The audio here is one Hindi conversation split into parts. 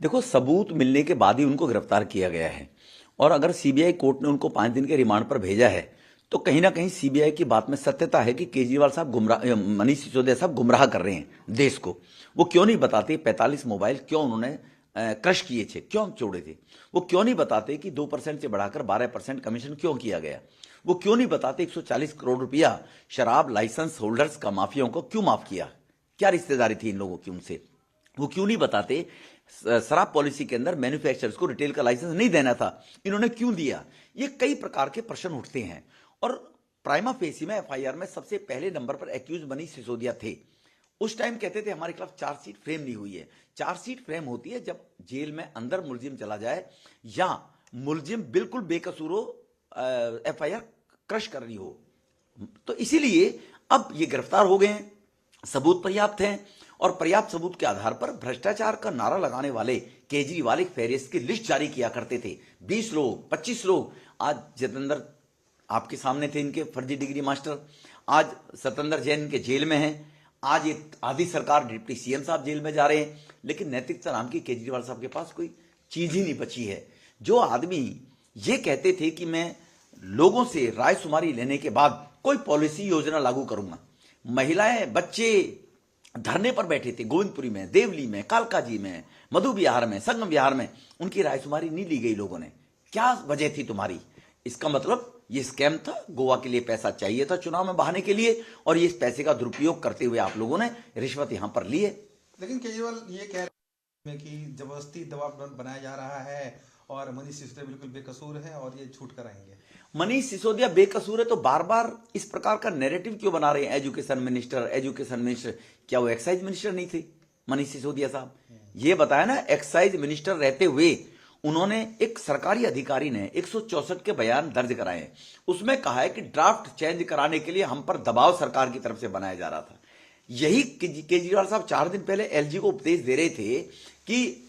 देखो, सबूत मिलने के बाद ही उनको गिरफ्तार किया गया है। और अगर सीबीआई कोर्ट ने उनको 5 दिन के रिमांड पर भेजा है तो कहीं ना कहीं सीबीआई की बात में सत्यता है कि केजरीवाल साहब गुमराह, मनीष सिसोदिया साहब गुमराह कर रहे हैं देश को। वो क्यों नहीं बताते 45 मोबाइल क्यों उन्होंने क्रश किए थे, क्यों छोड़े थे? वो क्यों नहीं बताते कि 2% से बढ़ाकर 12% कमीशन क्यों किया गया? वो क्यों नहीं बताते 140 करोड़ रुपया शराब लाइसेंस होल्डर्स का माफियाओं को क्यों माफ किया? क्या रिश्तेदारी थी इन लोगों की उनसे? वो क्यों नहीं बताते शराब पॉलिसी के अंदर मैन्युफैक्चरर्स को रिटेल का लाइसेंस नहीं देना था, इन्होंने क्यों दिया? ये कई प्रकार के प्रश्न उठते हैं। और प्राइमा फेसी में एफआईआर में सबसे पहले नंबर पर एक्यूज मनीष सिसोदिया थे। उस टाइम कहते थे हमारे खिलाफ चार्जशीट फ्रेम नहीं हुई है। चार्जशीट फ्रेम होती है जब जेल में अंदर मुलजिम चला जाए या मुलजिम बिल्कुल बेकसूर हो, एफआईआर क्रश कर रही हो। तो इसीलिए अब ये गिरफ्तार हो गए हैं, सबूत पर्याप्त हैं। और पर्याप्त सबूत के आधार पर भ्रष्टाचार का नारा लगाने वाले केजरीवाल एक फेरिस्त की लिस्ट जारी किया करते थे। 20 लोग, 25 लोग। आज जितेंद्र आपके सामने थे, इनके फर्जी डिग्री मास्टर। आज सत्येंद्र जैन इनके जेल में हैं। आज ये आधी सरकार डिप्टी सीएम साहब जेल में जा रहे हैं। लेकिन नैतिकता नाम की केजरीवाल साहब के पास कोई चीज ही नहीं बची है। जो आदमी ये कहते थे कि मैं लोगों से राय शुमारी लेने के बाद कोई पॉलिसी योजना लागू करूंगा, महिलाएं बच्चे धरने पर बैठे थे गोविंदपुरी में, देवली में, कालकाजी में, मधु विहार में, संगम विहार में, उनकी राय शुमारी नहीं ली गई लोगों ने। क्या वजह थी तुम्हारी? इसका मतलब ये स्कैम था, गोवा के लिए पैसा चाहिए था चुनाव में बहाने के लिए, और ये इस पैसे का दुरुपयोग करते हुए आप लोगों ने रिश्वत यहां पर ली है। लेकिन केजरीवाल ये कह रहे हैं कि जबरदस्ती दबाव बनाया जा रहा है और मनीष सिसोदिया बिल्कुल बेकसूर है और ये छूट कर आएंगे। मनीष सिसोदिया बेकसूर है तो बार बार इस प्रकार का नैरेटिव क्यों बना रहे हैं? एजुकेशन मिनिस्टर, क्या वो एक्साइज मिनिस्टर नहीं थे मनीष सिसोदिया साहब? ये बताया ना, एक्साइज मिनिस्टर रहते हुए उन्होंने, एक सरकारी अधिकारी ने 164 के बयान दर्ज कराए हैं। उसमें कहा है कि ड्राफ्ट चेंज कराने के लिए हम पर दबाव सरकार की तरफ से बनाया जा रहा था। यही केजरीवाल साहब 4 दिन पहले एलजी को उपदेश दे रहे थे कि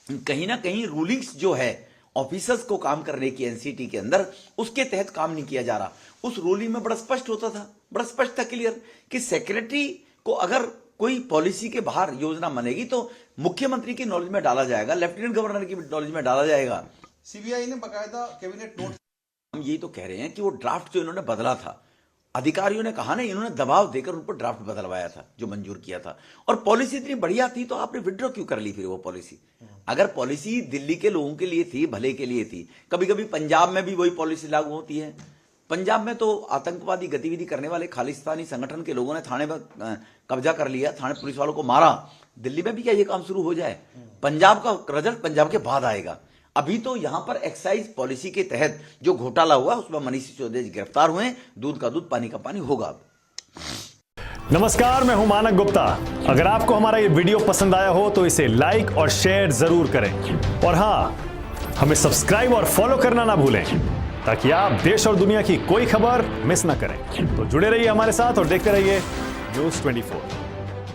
कहीं ना कहीं रूलिंग्स जो है ऑफिसर्स को काम करने की एनसीटी के अंदर, उसके तहत काम नहीं किया जा रहा। उस रूलिंग में बड़ा स्पष्ट होता था, बड़ा स्पष्ट था, क्लियर, कि सेक्रेटरी को अगर कोई पॉलिसी के बाहर योजना बनेगी तो मुख्यमंत्री की नॉलेज में डाला जाएगा, लेफ्टिनेंट गवर्नर की नॉलेज में डाला जाएगा। सीबीआई ने बकायदा कैबिनेट नोट, हम यही तो कह रहे हैं कि वो ड्राफ्ट जो इन्होंने बदला था, अधिकारियों ने कहा ना, इन्होंने दबाव देकर उन पर ड्राफ्ट बदलवाया था जो मंजूर किया था। और पॉलिसी इतनी बढ़िया थी तो आपने विड्रॉ क्यों कर ली फिर वो पॉलिसी? अगर पॉलिसी दिल्ली के लोगों के लिए थी, भले के लिए थी, कभी कभी पंजाब में भी वही पॉलिसी लागू होती है। पंजाब में तो आतंकवादी गतिविधि करने वाले खालिस्तानी संगठन के लोगों ने थाने में कब्जा कर लिया, थाने पुलिस वालों को मारा। दिल्ली में भी क्या ये काम शुरू हो जाए? पंजाब का रिजल्ट पंजाब के बाद आएगा। अभी तो यहां पर एक्साइज पॉलिसी के तहत जो घोटाला हुआ उसमें मनीष सिसोदिया गिरफ्तार हुए। दूध का दूध, पानी का पानी होगा। नमस्कार, मैं हूं मानक गुप्ता। अगर आपको हमारा ये वीडियो पसंद आया हो तो इसे लाइक और शेयर जरूर करें, और हां, हमें सब्सक्राइब और फॉलो करना ना भूलें ताकि आप देश और दुनिया की कोई खबर मिस ना करें। तो जुड़े रहिए हमारे साथ और देखते रहिए न्यूज़ 24।